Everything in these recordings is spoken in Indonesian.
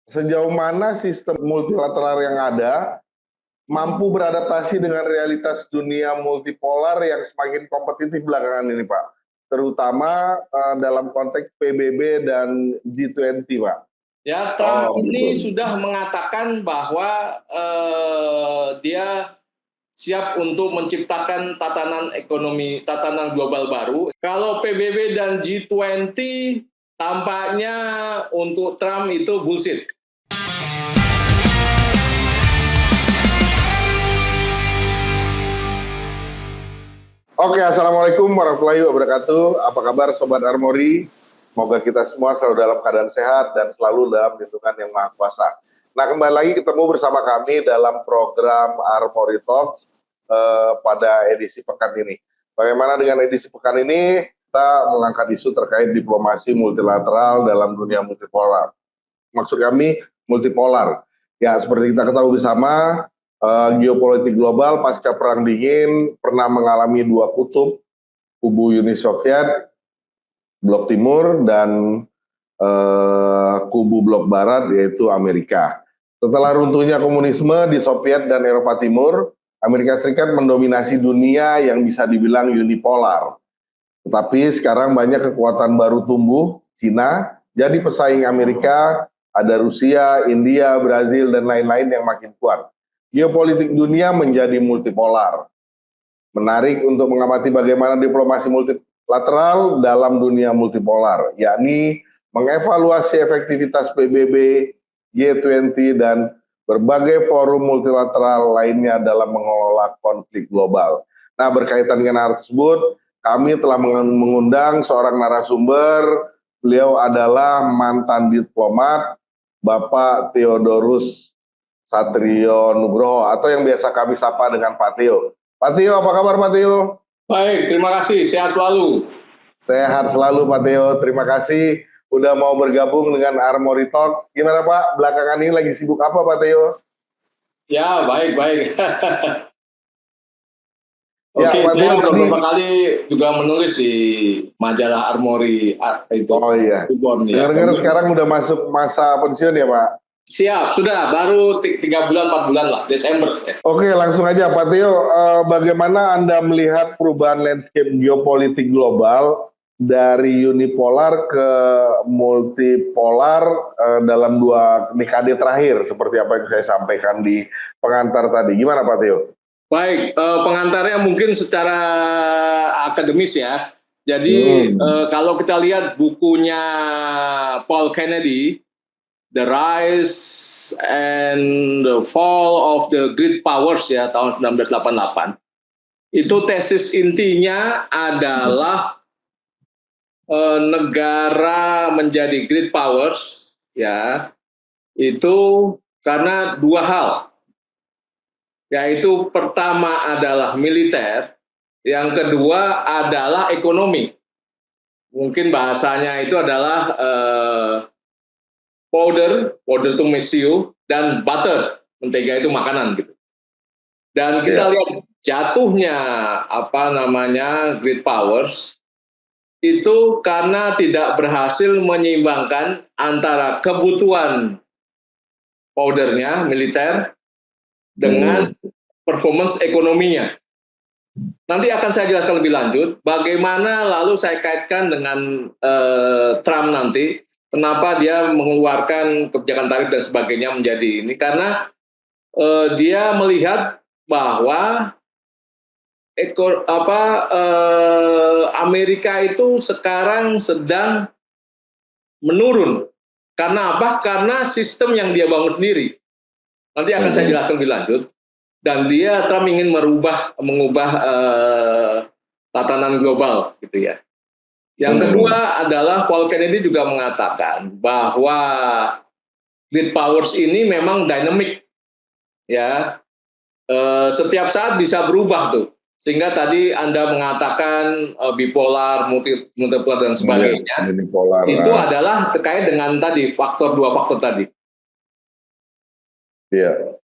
Sejauh mana sistem multilateral yang ada mampu beradaptasi dengan realitas dunia multipolar yang semakin kompetitif belakangan ini, Pak? Terutama dalam konteks PBB dan G20, Pak. Ya, Trump ini Betul. sudah mengatakan bahwa dia siap untuk menciptakan tatanan ekonomi, tatanan global baru. Kalau PBB dan G20 tampaknya untuk Trump itu bullshit. Oke, Assalamualaikum warahmatullahi wabarakatuh. Apa kabar Sobat Armori? Semoga kita semua selalu dalam keadaan sehat dan selalu dalam lindungan yang Maha Kuasa. Nah, kembali lagi ketemu bersama kami dalam program Armori Talks pada edisi pekan ini. Bagaimana dengan edisi pekan ini? Kita mengangkat isu terkait diplomasi multilateral dalam dunia multipolar. Maksud kami multipolar. Ya, seperti kita ketahui bersama, geopolitik global pasca Perang Dingin pernah mengalami dua kutub, kubu Uni Soviet, blok timur, dan kubu blok barat, yaitu Amerika. Setelah runtuhnya komunisme di Soviet dan Eropa Timur, Amerika Serikat mendominasi dunia yang bisa dibilang unipolar. Tetapi sekarang banyak kekuatan baru tumbuh, Cina jadi pesaing Amerika, ada Rusia, India, Brazil, dan lain-lain yang makin kuat. Geopolitik dunia menjadi multipolar. Menarik untuk mengamati bagaimana diplomasi multilateral dalam dunia multipolar, yakni mengevaluasi efektivitas PBB, G20, dan berbagai forum multilateral lainnya dalam mengelola konflik global. Nah, berkaitan dengan hal tersebut, kami telah mengundang seorang narasumber. Beliau adalah mantan diplomat, Bapak Theodorus Satrio Nugroho, atau yang biasa kami sapa dengan Pak Tio. Pak Tio, apa kabar Pak Tio? Baik, terima kasih. Sehat selalu. Sehat selalu Pak Tio, terima kasih udah mau bergabung dengan Armori Talks. Gimana Pak, belakangan ini lagi sibuk apa Pak Tio? Ya, baik. Ya, Oke, Pak Tio, saya beberapa kali juga menulis di majalah Armori itu. Oh iya, dengar-dengar sekarang udah masuk masa pensiun ya Pak? Siap, sudah baru 3 bulan 4 bulan lah, Desember. Oke, langsung aja Pak Tio, bagaimana Anda melihat perubahan landscape geopolitik global dari unipolar ke multipolar dalam 2 dekade terakhir, seperti apa yang saya sampaikan di pengantar tadi. Gimana Pak Tio? Baik, pengantarnya mungkin secara akademis ya. Jadi kalau kita lihat bukunya Paul Kennedy, The Rise and the Fall of the Great Powers ya, tahun 1988. Itu tesis intinya adalah negara menjadi great powers ya, itu karena dua hal. Yaitu pertama adalah militer, yang kedua adalah ekonomi. Mungkin bahasanya itu adalah powder itu mesio, dan butter, mentega itu makanan gitu. Dan kita lihat jatuhnya great powers itu karena tidak berhasil menyeimbangkan antara kebutuhan powdernya militer dengan performance ekonominya. Nanti akan saya jelaskan lebih lanjut bagaimana lalu saya kaitkan dengan Trump nanti. Kenapa dia mengeluarkan kebijakan tarif dan sebagainya menjadi ini? Karena dia melihat bahwa Amerika itu sekarang sedang menurun. Karena apa? Karena sistem yang dia bangun sendiri. Nanti akan saya jelaskan lebih lanjut. Dan Trump ingin mengubah tatanan global, gitu ya. Yang kedua adalah Paul Kennedy juga mengatakan bahwa great powers ini memang dynamic, ya, setiap saat bisa berubah tuh. Sehingga tadi Anda mengatakan bipolar, multipolar dan sebagainya, itu adalah terkait dengan tadi dua faktor tadi. Iya.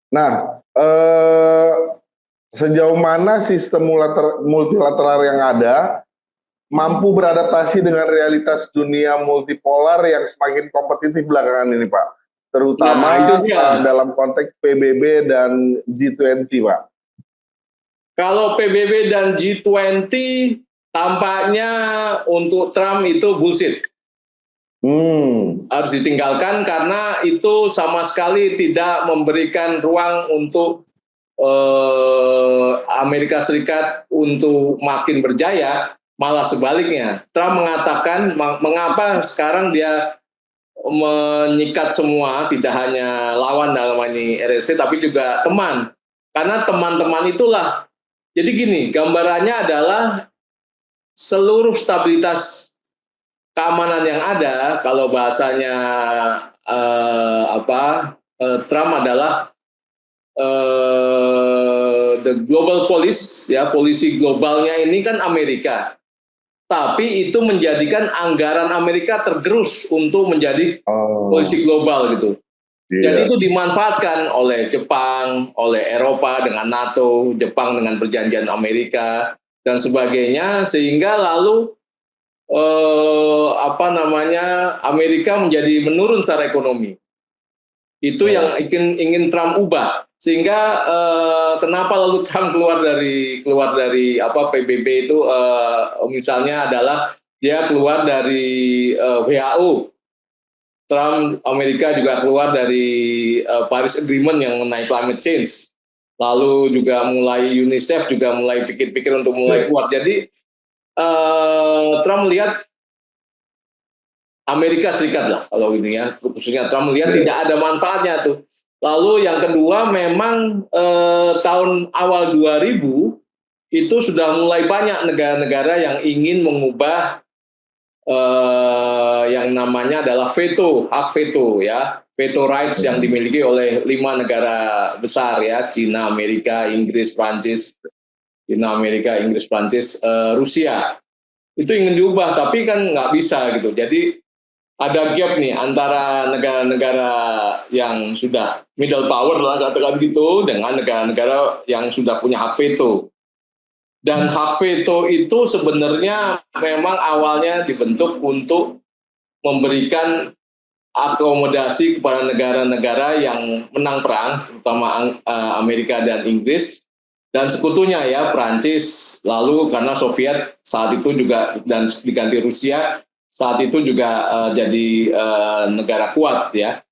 Nah, sejauh mana sistem multilateral yang ada mampu beradaptasi dengan realitas dunia multipolar yang semakin kompetitif belakangan ini, Pak. Nah, itu Terutama dia. dalam konteks PBB dan G20, Pak. Kalau PBB dan G20 tampaknya untuk Trump itu bullshit. Harus ditinggalkan karena itu sama sekali tidak memberikan ruang untuk Amerika Serikat untuk makin berjaya, malah sebaliknya. Trump mengatakan mengapa sekarang dia menyikat semua, tidak hanya lawan dalam ini RSC, tapi juga teman. Karena teman-teman itulah. Jadi gini, gambarannya adalah seluruh stabilitas keamanan yang ada, kalau bahasanya Trump adalah the global police, ya, polisi globalnya ini kan Amerika. Tapi itu menjadikan anggaran Amerika tergerus untuk menjadi polisi global gitu. Jadi itu dimanfaatkan oleh Jepang, oleh Eropa dengan NATO, Jepang dengan perjanjian Amerika dan sebagainya, sehingga lalu Amerika menjadi menurun secara ekonomi. Itu yang ingin Trump ubah. Sehingga kenapa lalu Trump keluar dari PBB itu, misalnya adalah dia keluar dari WHO. Trump, Amerika juga keluar dari Paris Agreement yang mengenai climate change. Lalu juga mulai UNICEF juga mulai pikir-pikir untuk mulai keluar. Jadi Trump melihat Amerika Serikat lah kalau ini ya, khususnya Trump melihat tidak ada manfaatnya tuh. Lalu yang kedua memang tahun awal 2000 itu sudah mulai banyak negara-negara yang ingin mengubah yang namanya adalah veto, hak veto ya, veto rights yang dimiliki oleh 5 negara besar ya, Cina, Amerika, Inggris, Prancis, Rusia. Itu ingin diubah tapi kan nggak bisa gitu. Jadi ada gap nih antara negara-negara yang sudah middle power lah katakan gitu dengan negara-negara yang sudah punya hak veto. Dan hak veto itu sebenarnya memang awalnya dibentuk untuk memberikan akomodasi kepada negara-negara yang menang perang, terutama Amerika dan Inggris, dan sekutunya ya, Prancis, lalu karena Soviet saat itu juga, dan diganti Rusia, saat itu juga jadi negara kuat ya.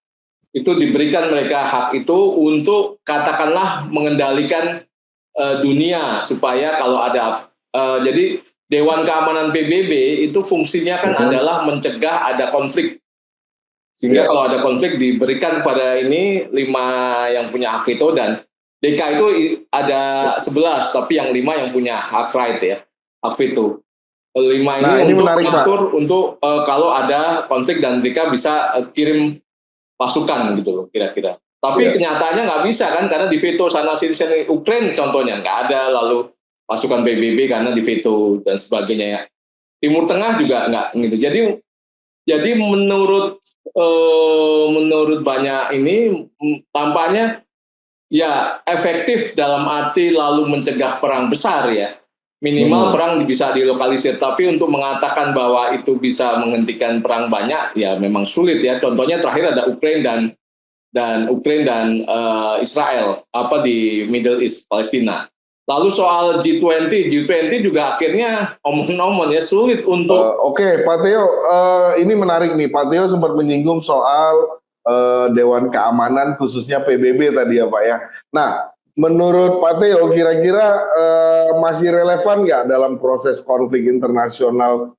Itu diberikan mereka hak itu untuk katakanlah mengendalikan dunia supaya kalau ada jadi Dewan Keamanan PBB itu fungsinya kan adalah mencegah ada konflik, sehingga kalau ada konflik diberikan kepada ini 5 yang punya hak veto, dan DK itu ada 11 tapi yang 5 yang punya hak right ya, hak veto. 5 ini untuk mengatur untuk kalau ada konflik dan mereka bisa kirim pasukan gitu loh kira-kira. Tapi kenyataannya nggak bisa kan, karena di veto sana sini Ukraine contohnya nggak ada, lalu pasukan PBB karena di veto dan sebagainya ya. Timur Tengah juga nggak gitu. Jadi menurut banyak ini tampaknya ya efektif dalam arti lalu mencegah perang besar ya. Minimal perang bisa dilokalisir, tapi untuk mengatakan bahwa itu bisa menghentikan perang banyak ya memang sulit ya. Contohnya terakhir ada Ukraine dan Israel di Middle East, Palestina. Lalu soal G20 juga akhirnya omong-omong ya sulit untuk. Oke, Pak Teo, ini menarik nih. Pak Teo sempat menyinggung soal Dewan Keamanan khususnya PBB tadi ya Pak ya. Nah, menurut Pak Teo kira-kira masih relevan nggak dalam proses konflik internasional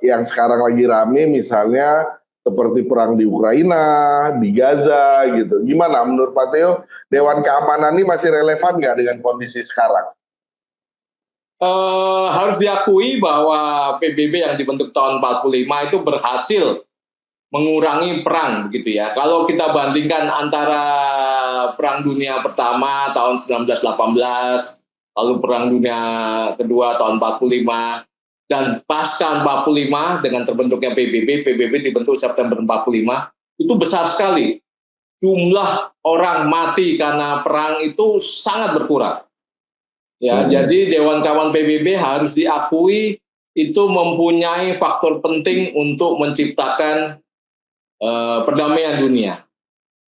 yang sekarang lagi rame, misalnya seperti perang di Ukraina, di Gaza gitu. Gimana menurut Pak Teo, Dewan Keamanan ini masih relevan nggak dengan kondisi sekarang? Harus diakui bahwa PBB yang dibentuk tahun 45 itu berhasil mengurangi perang begitu ya. Kalau kita bandingkan antara Perang Dunia Pertama tahun 1918, lalu Perang Dunia Kedua tahun 45, dan pasca 45 dengan terbentuknya PBB dibentuk September 45, itu besar sekali. Jumlah orang mati karena perang itu sangat berkurang. Ya, jadi Dewan Keamanan PBB harus diakui itu mempunyai faktor penting untuk menciptakan perdamaian dunia,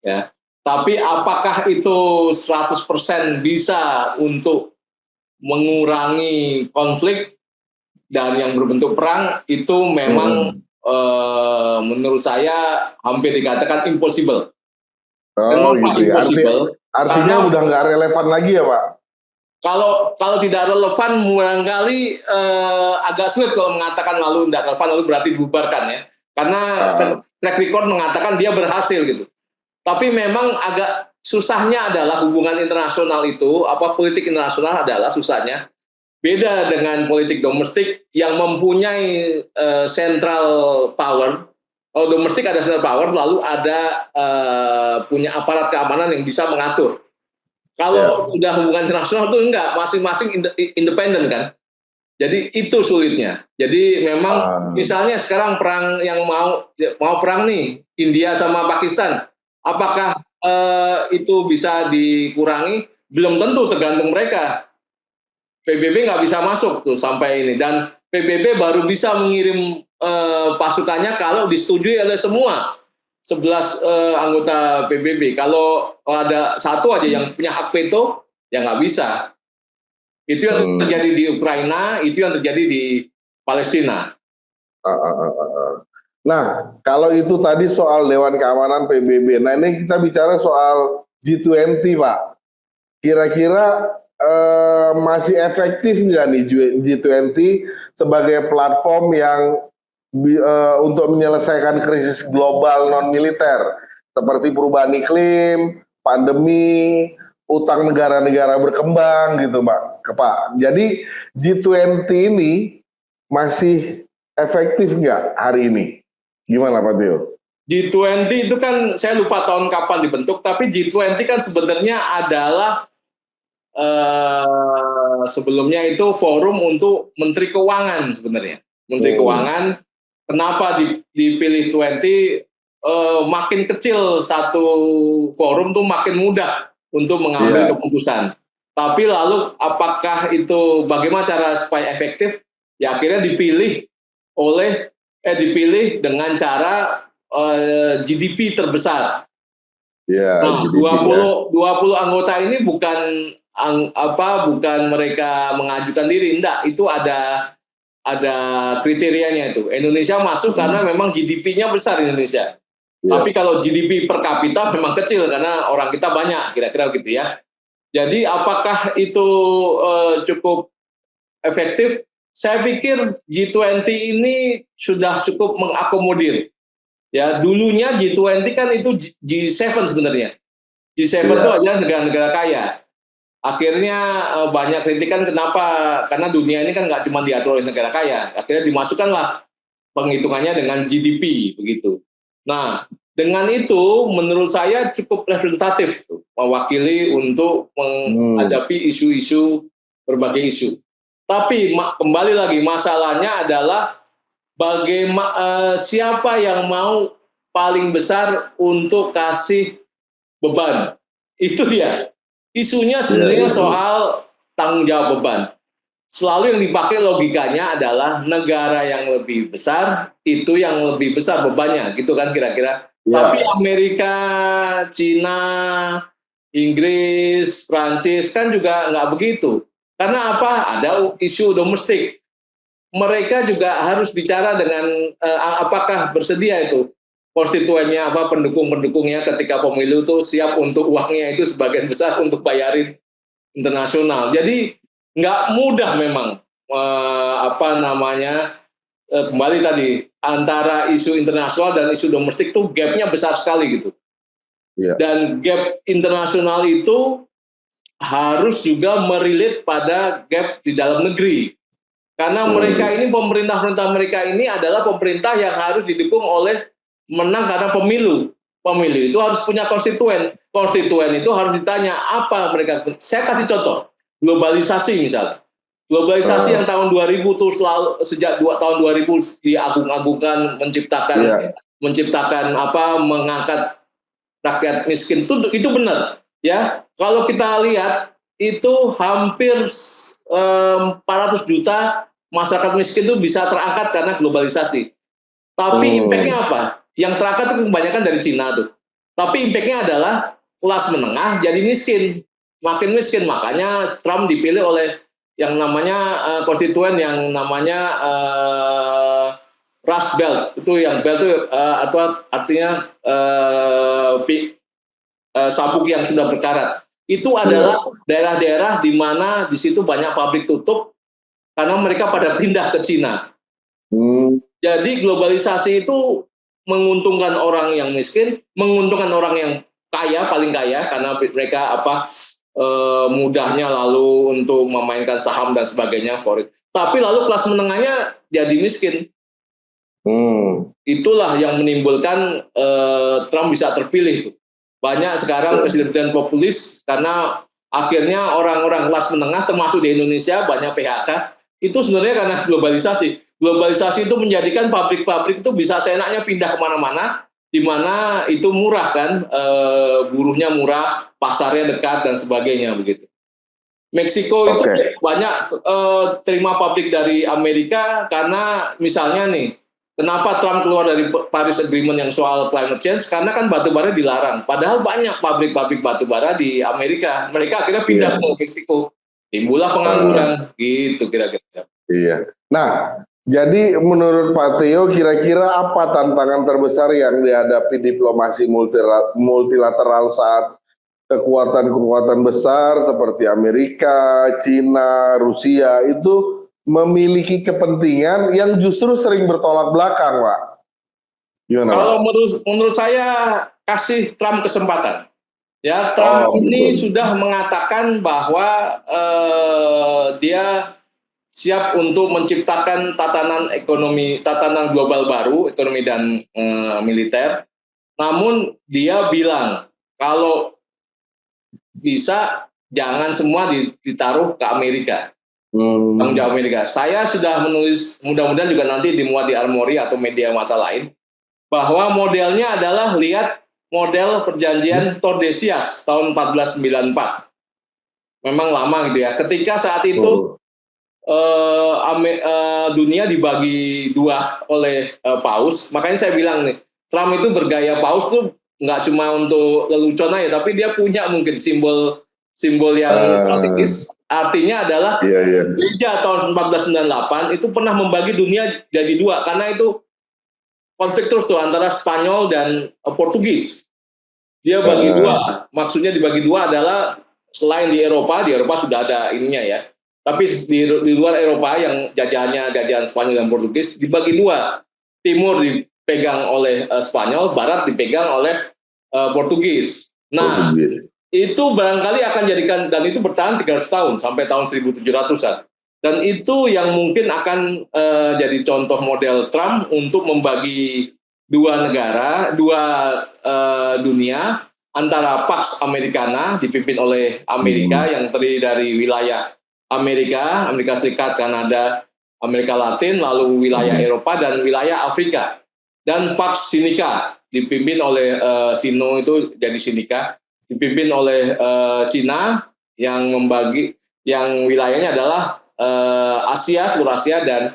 ya. Tapi apakah itu 100% bisa untuk mengurangi konflik dan yang berbentuk perang, itu memang menurut saya hampir dikatakan impossible. Oh Kenapa gitu ya. impossible? Artinya Karena udah nggak relevan lagi ya Pak? kalau tidak relevan, barangkali agak sulit kalau mengatakan lalu tidak relevan lalu berarti dibubarkan, ya. Karena track record mengatakan dia berhasil gitu. Tapi memang agak susahnya adalah hubungan internasional itu, politik internasional adalah susahnya beda dengan politik domestik yang mempunyai central power. Kalau domestik ada central power, lalu ada punya aparat keamanan yang bisa mengatur. Kalau udah hubungan internasional itu enggak, masing-masing independen kan. Jadi itu sulitnya. Jadi memang misalnya sekarang perang yang mau perang nih, India sama Pakistan, apakah itu bisa dikurangi? Belum tentu, tergantung mereka. PBB nggak bisa masuk tuh sampai ini, dan PBB baru bisa mengirim pasukannya kalau disetujui oleh semua 11 anggota PBB. Kalau ada satu aja yang punya hak veto, ya nggak bisa. Itu yang terjadi di Ukraina, itu yang terjadi di Palestina. Nah, kalau itu tadi soal Dewan Keamanan PBB. Nah, ini kita bicara soal G20, Pak. Kira-kira masih efektif nggak nih G20 sebagai platform yang untuk menyelesaikan krisis global non-militer seperti perubahan iklim, pandemi, utang negara-negara berkembang gitu Pak. Jadi G20 ini masih efektif nggak hari ini? Gimana Pak Tio? G20 itu kan saya lupa tahun kapan dibentuk, tapi G20 kan sebenarnya adalah sebelumnya itu forum untuk menteri keuangan sebenarnya. Menteri keuangan, kenapa dipilih 20? Makin kecil satu forum tuh makin mudah untuk mengambil keputusan. Tapi lalu apakah itu bagaimana cara supaya efektif? Ya akhirnya dipilih dengan cara GDP terbesar. Nah, 20 anggota ini bukan mereka mengajukan diri, enggak, itu ada kriterianya itu. Indonesia masuk karena memang GDP-nya besar Indonesia. Tapi kalau GDP per kapita memang kecil karena orang kita banyak, kira-kira gitu ya. Jadi apakah itu cukup efektif? Saya pikir G20 ini sudah cukup mengakomodir. Ya, dulunya G20 kan itu G7 sebenarnya. G7 itu adalah negara-negara kaya. Akhirnya banyak kritikan kenapa? Karena dunia ini kan nggak cuma diatur oleh negara kaya. Akhirnya dimasukkanlah penghitungannya dengan GDP begitu. Nah, dengan itu menurut saya cukup representatif, mewakili untuk menghadapi isu-isu, berbagai isu. Tapi kembali lagi masalahnya adalah bagaimana siapa yang mau paling besar untuk kasih beban. Itu dia. Isunya sebenarnya soal tanggung jawab beban. Selalu yang dipakai logikanya adalah negara yang lebih besar itu yang lebih besar bebannya, gitu kan kira-kira. Tapi Amerika, Cina, Inggris, Prancis kan juga nggak begitu. Karena apa? Ada isu domestik. Mereka juga harus bicara dengan apakah bersedia itu konstituennya, pendukung-pendukungnya ketika pemilu itu siap untuk uangnya itu sebagian besar untuk bayarin internasional. Jadi nggak mudah memang kembali tadi antara isu internasional dan isu domestik itu gapnya besar sekali gitu. Dan gap internasional itu harus juga merilit pada gap di dalam negeri. Karena mereka ini, pemerintah mereka ini adalah pemerintah yang harus didukung oleh menang karena pemilu. Pemilu itu harus punya konstituen. Konstituen itu harus ditanya apa mereka. Saya kasih contoh, globalisasi misalnya. Globalisasi yang tahun 2000 tuh sejak tahun 2000 diagung-agungkan, menciptakan mengangkat rakyat miskin itu benar ya. Kalau kita lihat itu hampir 400 juta masyarakat miskin itu bisa terangkat karena globalisasi. Tapi impact-nya apa? Yang terangkat itu kebanyakan dari Cina tuh. Tapi impact-nya adalah kelas menengah jadi miskin, makin miskin. Makanya Trump dipilih oleh yang namanya konstituen yang namanya Rust Belt. Itu yang belt itu atau artinya sabuk yang sudah berkarat. Itu adalah daerah-daerah di mana di situ banyak pabrik tutup karena mereka pada pindah ke Cina. Jadi globalisasi itu menguntungkan orang yang miskin, menguntungkan orang yang kaya, paling kaya, karena mereka mudahnya lalu untuk memainkan saham dan sebagainya, forex. Tapi lalu kelas menengahnya jadi miskin. Itulah yang menimbulkan Trump bisa terpilih. Banyak sekarang presiden populis karena akhirnya orang-orang kelas menengah termasuk di Indonesia banyak PHK. Itu sebenarnya karena globalisasi. Globalisasi itu menjadikan pabrik-pabrik itu bisa seenaknya pindah kemana-mana, di mana itu murah kan, buruhnya murah, pasarnya dekat dan sebagainya begitu. Meksiko itu banyak terima pabrik dari Amerika karena misalnya nih, kenapa Trump keluar dari Paris Agreement yang soal climate change? Karena kan batubara dilarang. Padahal banyak pabrik-pabrik batubara di Amerika. Mereka akhirnya pindah ke Meksiko. Timbullah pengangguran, gitu kira-kira. Iya. Nah, jadi menurut Pak Theo, kira-kira apa tantangan terbesar yang dihadapi diplomasi multilateral saat kekuatan-kekuatan besar seperti Amerika, Cina, Rusia itu memiliki kepentingan yang justru sering bertolak belakang, Pak? Gimana, Kalau Pak? menurut saya kasih Trump kesempatan. Ya, Trump ini sudah mengatakan bahwa dia siap untuk menciptakan tatanan ekonomi, tatanan global baru, ekonomi dan militer. Namun dia bilang kalau bisa jangan semua ditaruh ke Amerika. Tanggung jawab Amerika. Saya sudah menulis, mudah-mudahan juga nanti dimuat di Armory atau media massa lain, bahwa modelnya adalah lihat model perjanjian Tordesillas tahun 1494. Memang lama gitu ya. Ketika saat itu dunia dibagi dua oleh Paus, makanya saya bilang nih, Trump itu bergaya Paus tuh nggak cuma untuk lelucon aja, tapi dia punya mungkin simbol yang strategis. Artinya adalah gereja tahun 1498 itu pernah membagi dunia jadi dua karena itu konflik terus tuh antara Spanyol dan Portugis. Dia bagi dua, maksudnya dibagi dua adalah selain di Eropa sudah ada ininya ya. Tapi di luar Eropa yang jajahan Spanyol dan Portugis dibagi dua. Timur dipegang oleh Spanyol, Barat dipegang oleh Portugis. Nah, itu barangkali akan jadikan, dan itu bertahan 300 tahun sampai tahun 1700-an. Dan itu yang mungkin akan jadi contoh model Trump untuk membagi dua negara, dua dunia, antara Pax Americana dipimpin oleh Amerika yang terdiri dari wilayah Amerika Serikat, Kanada, Amerika Latin, lalu wilayah Eropa dan wilayah Afrika. Dan Pax Sinica dipimpin oleh Sino itu jadi Sinica, dipimpin oleh Cina yang membagi, yang wilayahnya adalah Asia, seluruh Asia dan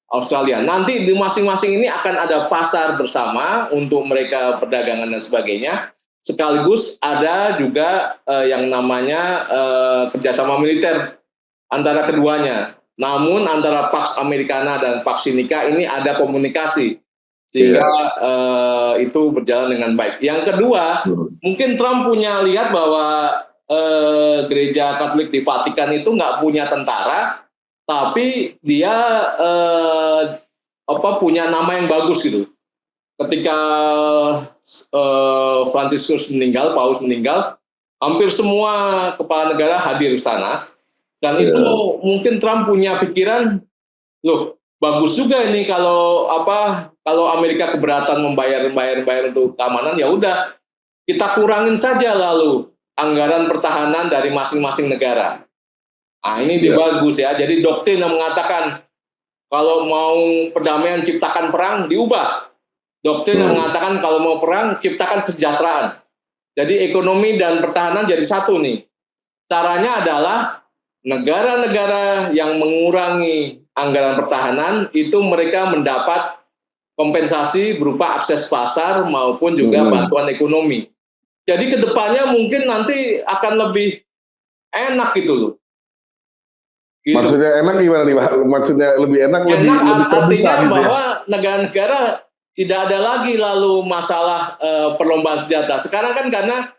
Australia. Nanti di masing-masing ini akan ada pasar bersama untuk mereka perdagangan dan sebagainya. Sekaligus ada juga yang namanya kerjasama militer antara keduanya. Namun antara Pax Americana dan Pax Sinica ini ada komunikasi sehingga itu berjalan dengan baik. Yang kedua, mungkin Trump lihat bahwa gereja Katolik di Vatikan itu nggak punya tentara, tapi dia punya nama yang bagus gitu. Ketika Franciscus meninggal, Paus meninggal, hampir semua kepala negara hadir ke sana. Dan itu mungkin Trump punya pikiran, loh bagus juga ini kalau Amerika keberatan membayar untuk keamanan, ya udah kita kurangin saja lalu anggaran pertahanan dari masing-masing negara. Nah ini bagus ya. Jadi doktrin yang mengatakan kalau mau perdamaian ciptakan perang diubah. Doktrin yang mengatakan kalau mau perang ciptakan kesejahteraan. Jadi ekonomi dan pertahanan jadi satu nih. Caranya adalah negara-negara yang mengurangi anggaran pertahanan itu mereka mendapat kompensasi berupa akses pasar maupun juga bantuan ekonomi. Jadi kedepannya mungkin nanti akan lebih enak gitu loh. Gitu. Maksudnya enak gimana nih Pak? Maksudnya lebih enak, lebih artinya gitu bahwa ya? negara-negara tidak ada lagi lalu masalah perlombaan senjata. Sekarang kan karena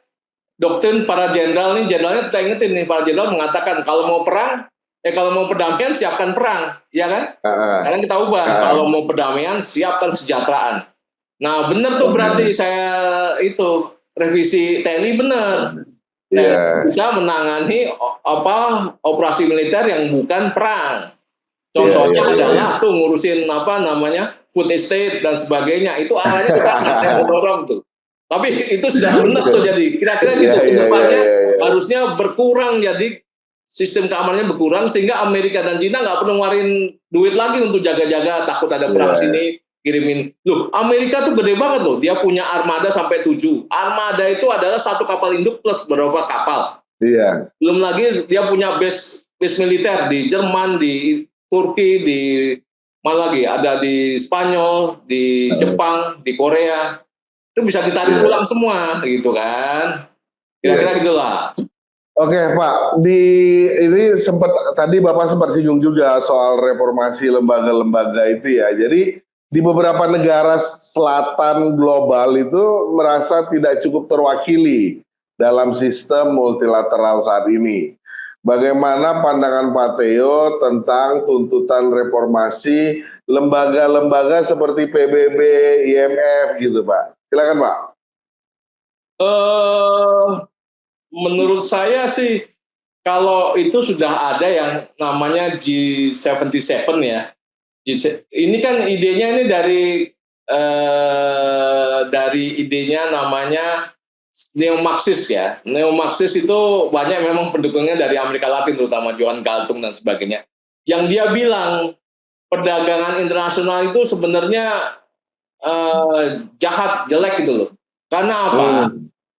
doktrin para jenderal nih, jenderalnya kita ingetin nih, para jenderal mengatakan kalau mau perang, kalau mau perdamaian siapkan perang, ya kan? Sekarang kita ubah, kalau mau perdamaian siapkan kesejahteraan. Nah benar tuh berarti saya itu revisi TNI benar. Bisa menangani operasi militer yang bukan perang. Contohnya adalah tuh ngurusin food estate dan sebagainya. Itu arahnya ke sana, yang mendorong tuh. Tapi itu sudah benar tuh jadi. Kira-kira gitu kedepannya harusnya berkurang, jadi sistem keamanannya berkurang sehingga Amerika dan Cina nggak perlu ngeluarin duit lagi untuk jaga-jaga takut ada perang sini. Kirimin. Loh, Amerika tuh gede banget loh. Dia punya armada sampai 7. Armada itu adalah satu kapal induk plus beberapa kapal. Iya. Belum lagi dia punya base militer di Jerman, di Turki, di mana lagi? Ada di Spanyol, di Jepang, di Korea. Itu bisa ditarik pulang semua gitu kan. Kira-kira gitulah. Oke Pak, ini tadi Bapak sempat singgung juga soal reformasi lembaga-lembaga itu ya. Jadi di beberapa negara selatan global itu merasa tidak cukup terwakili dalam sistem multilateral saat ini. Bagaimana pandangan Pak Theo tentang tuntutan reformasi lembaga-lembaga seperti PBB, IMF gitu Pak? Silakan Pak. Menurut saya sih kalau itu sudah ada yang namanya G77 ya. Ini kan idenya ini dari idenya namanya neo-Marxis ya. Neo-Marxis itu banyak memang pendukungnya dari Amerika Latin, terutama Johan Galtung dan sebagainya. Yang dia bilang perdagangan internasional itu sebenarnya jahat, jelek gitu loh. Karena apa?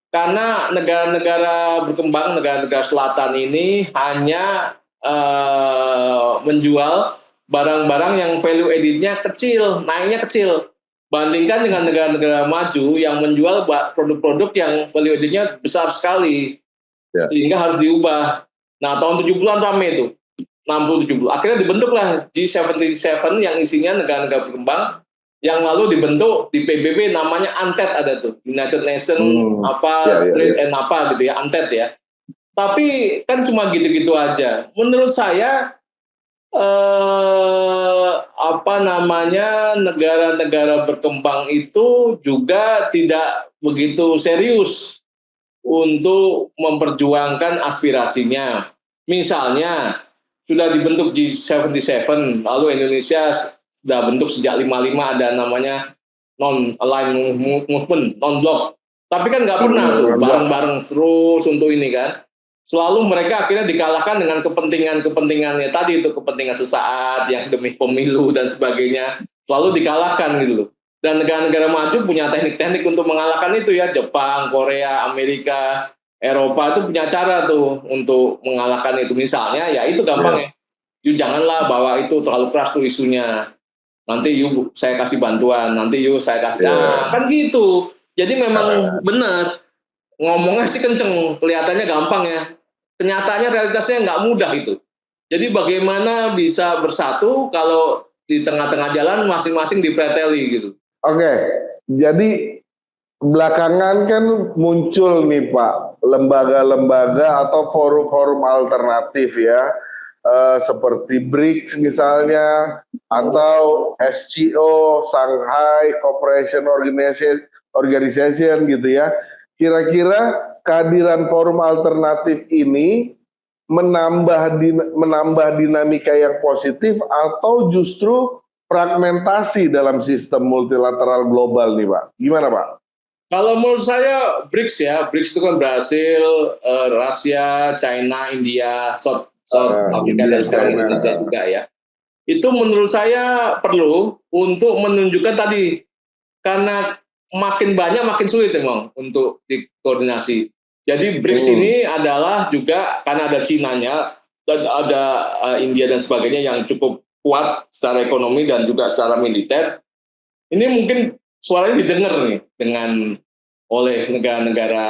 Karena negara-negara berkembang, negara-negara selatan ini hanya menjual barang-barang yang value added-nya kecil, naiknya kecil. Bandingkan dengan negara-negara maju yang menjual produk-produk yang value added-nya besar sekali. Sehingga harus diubah. Nah, tahun 70-an rame itu. 60-70. Akhirnya dibentuklah G77 yang isinya negara-negara berkembang yang lalu dibentuk di PBB namanya UNTED ada tuh. United Nations Trade and gitu ya, UNTED ya. Tapi kan cuma gitu-gitu aja. Menurut saya negara-negara berkembang itu juga tidak begitu serius untuk memperjuangkan aspirasinya. Misalnya sudah dibentuk G77, lalu Indonesia sudah bentuk sejak 55 ada namanya non-aligned movement, non-block. Tapi kan nggak pernah tuh bareng-bareng terus untuk ini kan. Selalu mereka akhirnya dikalahkan dengan kepentingannya tadi itu, kepentingan sesaat yang demi pemilu dan sebagainya, selalu dikalahkan gitu loh. Dan negara-negara maju punya teknik-teknik untuk mengalahkan itu ya, Jepang, Korea, Amerika, Eropa itu punya cara tuh untuk mengalahkan itu. Misalnya ya itu gampang ya, janganlah bawa itu terlalu keras tuh isunya. Nanti saya kasih bantuan, nanti saya kasih, kan gitu. Jadi memang benar ngomongnya sih kenceng, kelihatannya gampang ya. Kenyataannya realitasnya nggak mudah itu. Jadi bagaimana bisa bersatu kalau di tengah-tengah jalan masing-masing dipreteli gitu. Oke, jadi belakangan kan muncul nih Pak, lembaga-lembaga atau forum-forum alternatif ya, seperti BRICS misalnya, atau SCO, Shanghai Cooperation Organization gitu ya. Kira-kira kehadiran forum alternatif ini menambah dinamika yang positif atau justru fragmentasi dalam sistem multilateral global nih Pak? Gimana Pak? Kalau menurut saya BRICS ya, BRICS itu kan Brasil, Rusia, China, India, South Africa dan sekarang Indonesia juga ya. Itu menurut saya perlu untuk menunjukkan tadi, karena makin banyak makin sulit memang untuk dikoordinasi. Jadi BRICS ini adalah juga karena ada Cina-nya, dan ada India dan sebagainya yang cukup kuat secara ekonomi dan juga secara militer. Ini mungkin suaranya didengar nih oleh negara-negara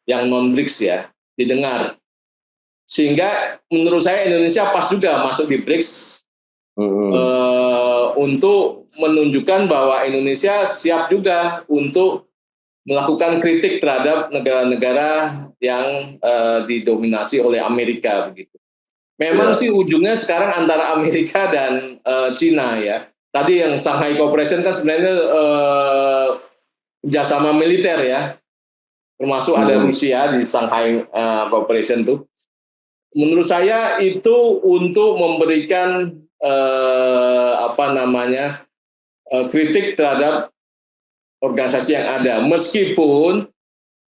yang non-BRICS ya, didengar. Sehingga menurut saya Indonesia pas juga masuk di BRICS untuk menunjukkan bahwa Indonesia siap juga untuk melakukan kritik terhadap negara-negara yang didominasi oleh Amerika begitu. Memang sih ujungnya sekarang antara Amerika dan Cina ya. Tadi yang Shanghai Cooperation kan sebenarnya kerjasama militer ya, termasuk ada Rusia di Shanghai Cooperation tuh. Menurut saya itu untuk memberikan kritik terhadap organisasi yang ada. Meskipun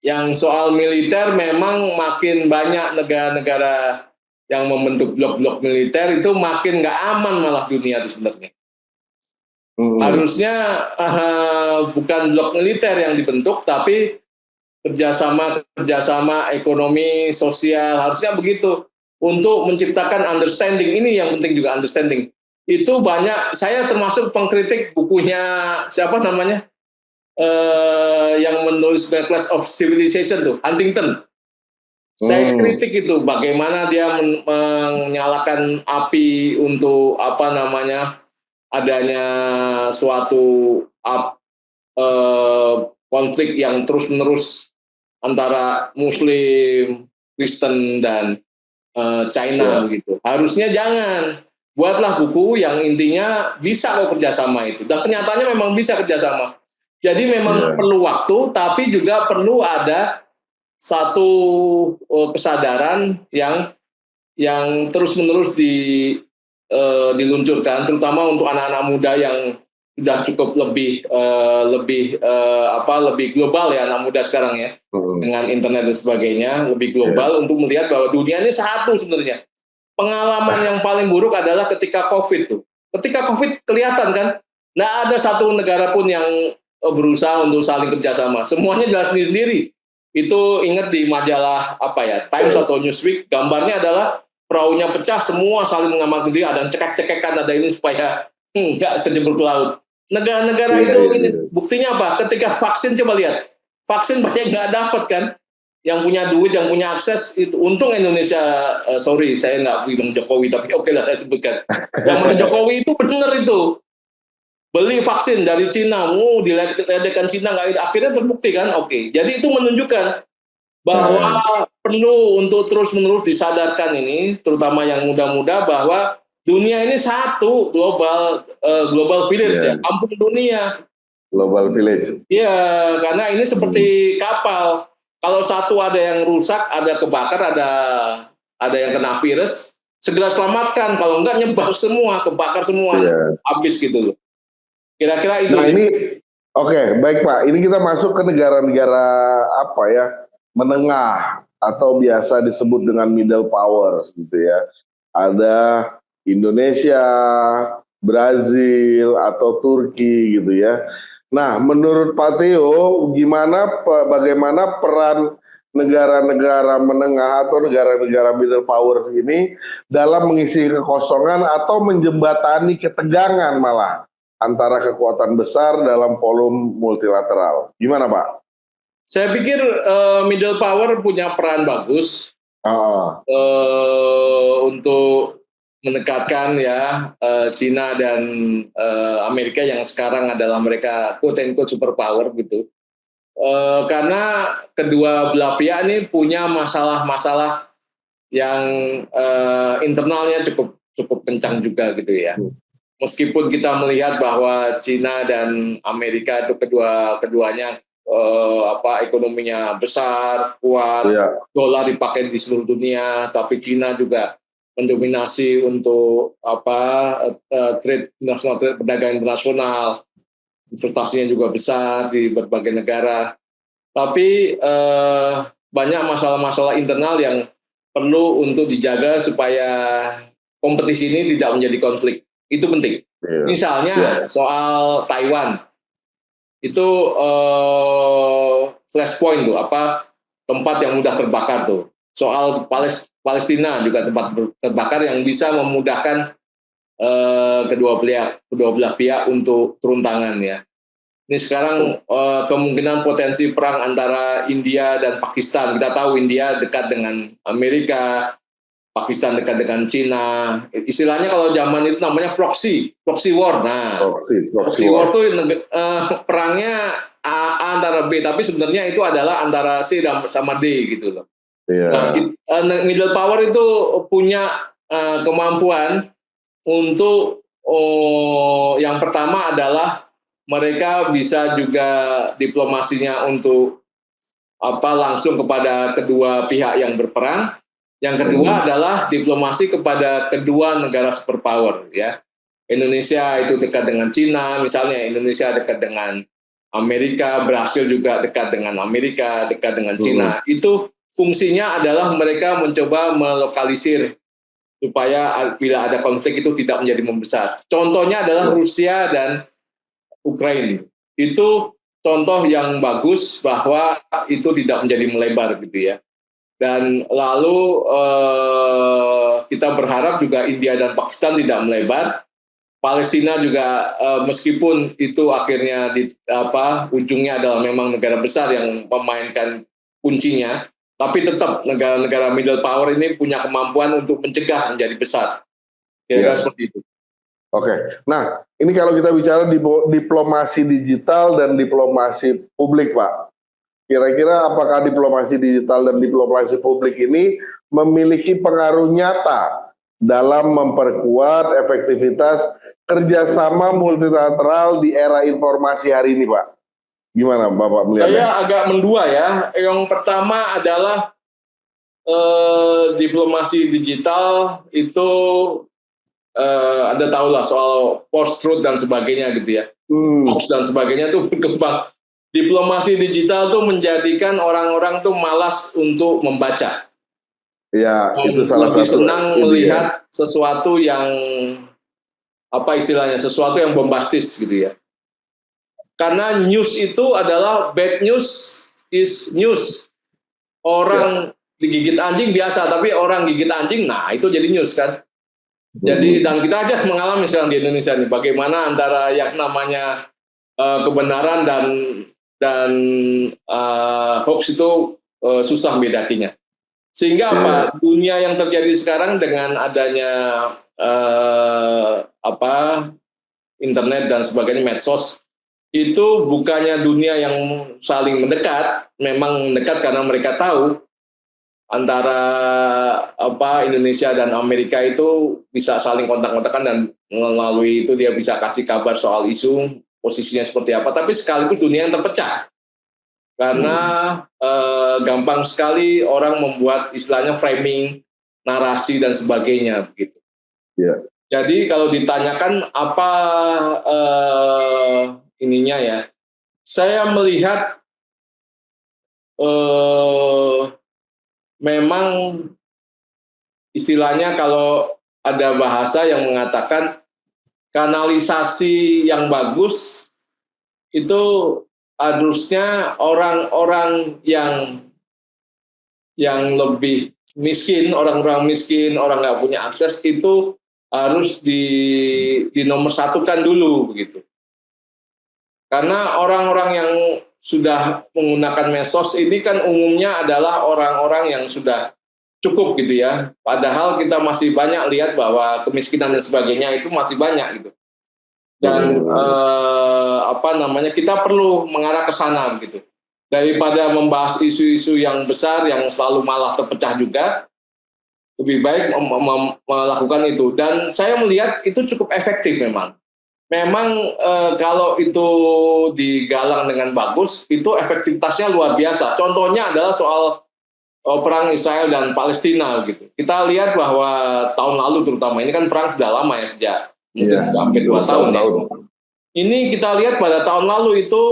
yang soal militer memang makin banyak negara-negara yang membentuk blok-blok militer itu makin nggak aman malah dunia itu sebenarnya. Harusnya bukan blok militer yang dibentuk, tapi kerjasama ekonomi, sosial, harusnya begitu. Untuk menciptakan understanding, ini yang penting juga understanding. Itu banyak, saya termasuk pengkritik bukunya, siapa namanya, yang menulis The Clash of Civilization tuh, Huntington. Saya kritik itu bagaimana dia menyalakan api untuk adanya suatu konflik yang terus-menerus antara Muslim, Kristen dan China begitu. Harusnya jangan. Buatlah buku yang intinya bisa kok kerjasama itu. Dan kenyataannya memang bisa kerjasama. Jadi memang perlu waktu, tapi juga perlu ada satu kesadaran yang terus-menerus diluncurkan, terutama untuk anak-anak muda yang sudah cukup lebih global ya, anak muda sekarang ya, dengan internet dan sebagainya, lebih global untuk melihat bahwa dunia ini satu sebenarnya. Pengalaman yang paling buruk adalah ketika COVID tuh. Ketika COVID kelihatan kan, nggak ada satu negara pun yang berusaha untuk saling kerjasama. Semuanya jelas sendiri. Itu ingat di majalah Times atau Newsweek, gambarnya adalah perahunya pecah, semua saling mengamalkan diri, ada yang cekek-cekekan, ada ini supaya nggak kejebur ke laut. Negara-negara itu ini buktinya apa? Ketika vaksin, coba lihat, vaksin banyak nggak dapat kan, yang punya duit, yang punya akses itu. Untung Indonesia, sorry saya nggak bilang Jokowi, tapi oke lah saya sebutkan. Zaman Jokowi itu benar itu. Beli vaksin dari Cina, diledekkan Cina, akhirnya terbukti kan, oke. Jadi itu menunjukkan bahwa perlu untuk terus-menerus disadarkan ini, terutama yang muda-muda, bahwa dunia ini satu, global village ya, kampung dunia. Global village. Iya, karena ini seperti kapal. Kalau satu ada yang rusak, ada kebakar, ada yang kena virus, segera selamatkan. Kalau enggak nyebar semua, kebakar semua, habis gitu loh. Kira-kira itu sih. Ini oke, baik Pak. Ini kita masuk ke negara-negara menengah atau biasa disebut dengan middle powers gitu ya. Ada Indonesia, Brazil atau Turki gitu ya. Nah, menurut Pak Theo, bagaimana peran negara-negara menengah atau negara-negara middle powers ini dalam mengisi kekosongan atau menjembatani ketegangan malah antara kekuatan besar dalam forum multilateral? Gimana Pak? Saya pikir middle power punya peran bagus untuk mendekatkan ya Cina dan Amerika yang sekarang adalah mereka quote-unquote superpower gitu. Karena kedua belah pihak ini punya masalah-masalah yang internalnya cukup kencang juga gitu ya. Meskipun kita melihat bahwa Cina dan Amerika itu keduanya ekonominya besar, kuat, dolar dipakai di seluruh dunia, tapi Cina juga mendominasi untuk trade perdagangan internasional, investasinya juga besar di berbagai negara. Tapi banyak masalah-masalah internal yang perlu untuk dijaga supaya kompetisi ini tidak menjadi konflik. Itu penting. Misalnya soal Taiwan, itu flashpoint tuh, tempat yang mudah terbakar tuh. Soal Palestina juga tempat terbakar yang bisa memudahkan kedua belah pihak untuk turun tangan ya. Ini sekarang kemungkinan potensi perang antara India dan Pakistan. Kita tahu India dekat dengan Amerika, Pakistan dekat dengan Cina. Istilahnya kalau zaman itu namanya proxy war. Nah, proxy war itu perangnya A antara B, tapi sebenarnya itu adalah antara C sama D gitu loh. Yeah. Nah, middle power itu punya kemampuan untuk yang pertama adalah mereka bisa juga diplomasinya untuk langsung kepada kedua pihak yang berperang. Yang kedua adalah diplomasi kepada kedua negara superpower ya. Indonesia itu dekat dengan Cina, misalnya Indonesia dekat dengan Amerika, Brasil juga dekat dengan Amerika, dekat dengan Cina. Itu fungsinya adalah mereka mencoba melokalisir supaya bila ada konflik itu tidak menjadi membesar. Contohnya adalah Rusia dan Ukraina. Itu contoh yang bagus bahwa itu tidak menjadi melebar gitu ya. Dan lalu kita berharap juga India dan Pakistan tidak melebar. Palestina juga meskipun itu akhirnya ujungnya adalah memang negara besar yang memainkan kuncinya, tapi tetap negara-negara middle power ini punya kemampuan untuk mencegah menjadi besar. Kira-kira seperti itu. Oke, nah ini kalau kita bicara diplomasi digital dan diplomasi publik, Pak. Kira-kira apakah diplomasi digital dan diplomasi publik ini memiliki pengaruh nyata dalam memperkuat efektivitas kerjasama multilateral di era informasi hari ini, Pak? Gimana Bapak melihatnya? Saya agak mendua ya. Yang pertama adalah diplomasi digital itu Anda tahu lah soal post-truth dan sebagainya gitu ya. Hoax dan sebagainya itu berkembang. Diplomasi digital tuh menjadikan orang-orang tuh malas untuk membaca. Ya, itu salah lebih satu. Senang melihat sesuatu yang sesuatu yang bombastis gitu ya. Karena news itu adalah bad news is news. Orang digigit anjing biasa, tapi orang gigit anjing, nah itu jadi news kan. Jadi dan kita aja mengalami sekarang di Indonesia nih bagaimana antara yang namanya kebenaran dan hoax itu susah bedakinya. Sehingga dunia yang terjadi sekarang dengan adanya internet dan sebagainya, medsos, itu bukannya dunia yang saling mendekat, memang mendekat karena mereka tahu antara Indonesia dan Amerika itu bisa saling kontak-kontakan dan melalui itu dia bisa kasih kabar soal isu posisinya seperti apa, tapi sekaligus dunia yang terpecah karena gampang sekali orang membuat istilahnya framing, narasi dan sebagainya begitu. Yeah. Jadi kalau ditanyakan apa ininya ya, saya melihat memang istilahnya kalau ada bahasa yang mengatakan kanalisasi yang bagus itu harusnya orang-orang yang lebih miskin, orang-orang miskin, orang nggak punya akses itu harus dinomorsatukan dulu begitu. Karena orang-orang yang sudah menggunakan medsos ini kan umumnya adalah orang-orang yang sudah cukup gitu ya. Padahal kita masih banyak lihat bahwa kemiskinan dan sebagainya itu masih banyak gitu. Dan kita perlu mengarah ke sana gitu. Daripada membahas isu-isu yang besar yang selalu malah terpecah juga, lebih baik melakukan itu. Dan saya melihat itu cukup efektif memang. Memang kalau itu digalang dengan bagus, itu efektivitasnya luar biasa. Contohnya adalah soal perang Israel dan Palestina gitu. Kita lihat bahwa tahun lalu terutama, ini kan perang sudah lama ya, sejak mungkin hampir 2 tahun ya. Ini kita lihat pada tahun lalu itu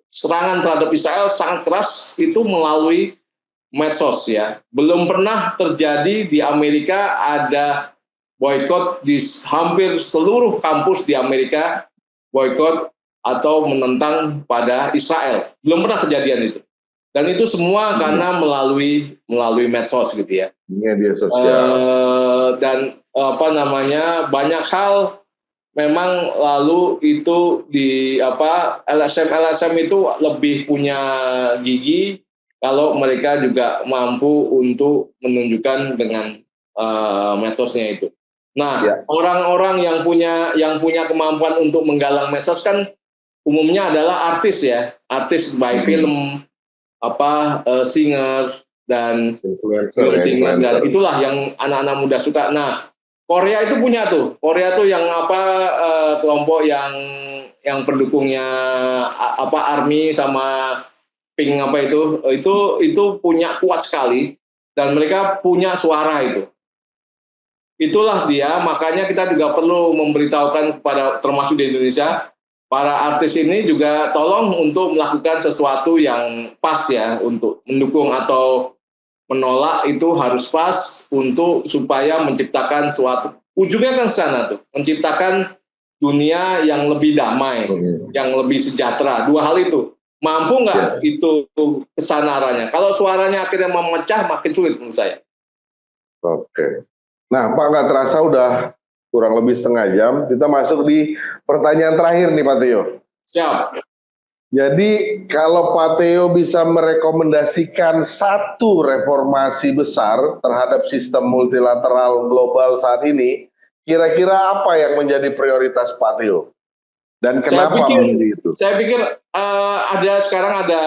serangan terhadap Israel sangat keras itu melalui medsos ya. Belum pernah terjadi di Amerika ada boykot di hampir seluruh kampus di Amerika, boykot atau menentang pada Israel. Belum pernah kejadian itu. Dan itu semua karena melalui medsos gitu ya. Media sosial. Dan banyak hal memang lalu itu di LSM itu lebih punya gigi kalau mereka juga mampu untuk menunjukkan dengan medsosnya itu. Nah, orang-orang yang punya kemampuan untuk menggalang medsos kan umumnya adalah artis ya, artis by film, singer dan film singer, dan itulah yang anak-anak muda suka. Nah, Korea itu punya tuh, Korea tuh yang kelompok yang pendukungnya ARMY sama Pink itu punya kuat sekali dan mereka punya suara itu. Itulah dia, makanya kita juga perlu memberitahukan kepada termasuk di Indonesia, para artis ini juga tolong untuk melakukan sesuatu yang pas ya, untuk mendukung atau menolak itu harus pas untuk supaya menciptakan suatu, ujungnya kan sana tuh, menciptakan dunia yang lebih damai, yang lebih sejahtera. Dua hal itu, mampu nggak itu kesana arahnya? Kalau suaranya akhirnya memecah, makin sulit menurut saya. Oke. Nah, Pak, nggak terasa udah kurang lebih setengah jam. Kita masuk di pertanyaan terakhir nih, Pak Teo. Siap. Jadi kalau Pak Teo bisa merekomendasikan satu reformasi besar terhadap sistem multilateral global saat ini, kira-kira apa yang menjadi prioritas Pak Teo? Dan kenapa memilih itu? Saya pikir sekarang ada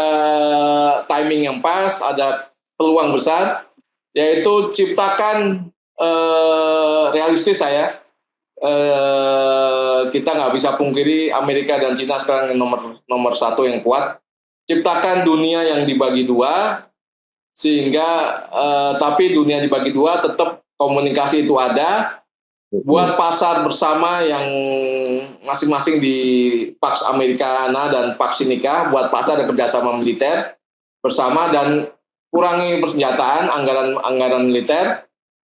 timing yang pas, ada peluang besar, yaitu ciptakan realistis saya. Kita nggak bisa pungkiri Amerika dan Cina sekarang yang nomor satu yang kuat. Ciptakan dunia yang dibagi dua, sehingga tapi dunia dibagi dua tetap komunikasi itu ada. Buat pasar bersama yang masing-masing di Pax Americana dan Pax Sinica, buat pasar dan kerjasama militer bersama, dan kurangi persenjataan, anggaran militer.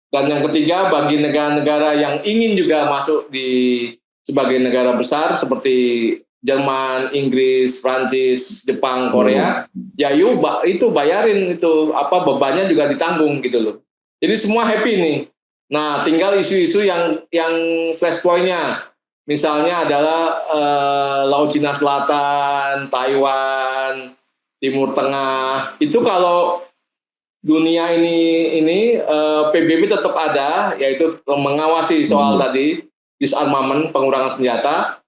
Dan yang ketiga, bagi negara-negara yang ingin juga masuk sebagai negara besar seperti Jerman, Inggris, Prancis, Jepang, Korea, ya itu bayarin itu bebannya juga ditanggung gitu loh. Jadi semua happy nih. Nah, tinggal isu-isu yang flashpoint-nya, misalnya adalah Laut Cina Selatan, Taiwan, Timur Tengah. Itu kalau dunia ini PBB tetap ada, yaitu mengawasi soal tadi disarmament, pengurangan senjata.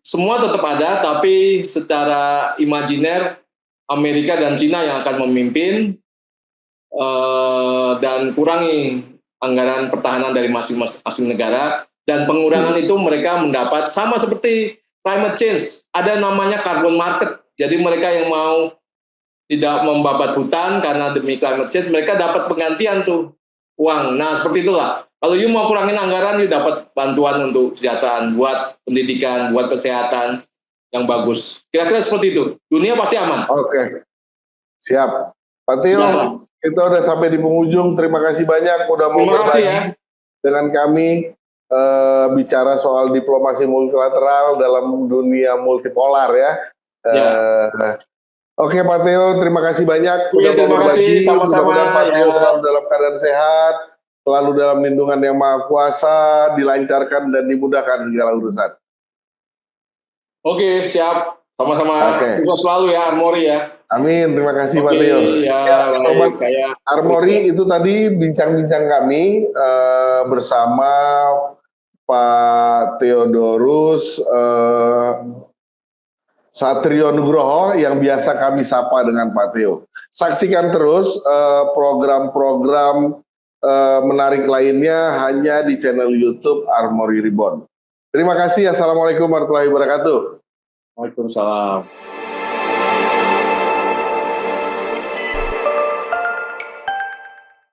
Semua tetap ada, tapi secara imajiner Amerika dan Cina yang akan memimpin. Dan kurangi anggaran pertahanan dari masing-masing negara, dan pengurangan itu mereka mendapat sama seperti climate change, ada namanya carbon market. Jadi mereka yang mau tidak membabat hutan karena demi climate change, mereka dapat penggantian tuh uang. Nah, seperti itulah. Kalau you mau kurangin anggaran, you dapat bantuan untuk kesejahteraan, buat pendidikan, buat kesehatan yang bagus. Kira-kira seperti itu. Dunia pasti aman. Oke. Siap. Pak Teo, kita udah sampai di penghujung. Terima kasih banyak udah mau berbagi dengan kami bicara soal diplomasi multilateral dalam dunia multipolar ya. Oke, Pak Teo, terima kasih banyak udah mau berbagi. Sama-sama. Pak Teo selalu dalam keadaan sehat, selalu dalam lindungan Yang Maha Kuasa, dilancarkan dan dimudahkan segala urusan. Oke, siap. Sama-sama. Sukses selalu ya, Armori ya. Amin, terima kasih Pak Teo. Ya, Sobat Armori, itu tadi bincang-bincang kami bersama Pak Theodorus Satrio Nugroho yang biasa kami sapa dengan Pak Teo. Saksikan terus program-program menarik lainnya hanya di channel YouTube Armori Reborn. Terima kasih. Assalamualaikum warahmatullahi wabarakatuh. Waalaikumsalam.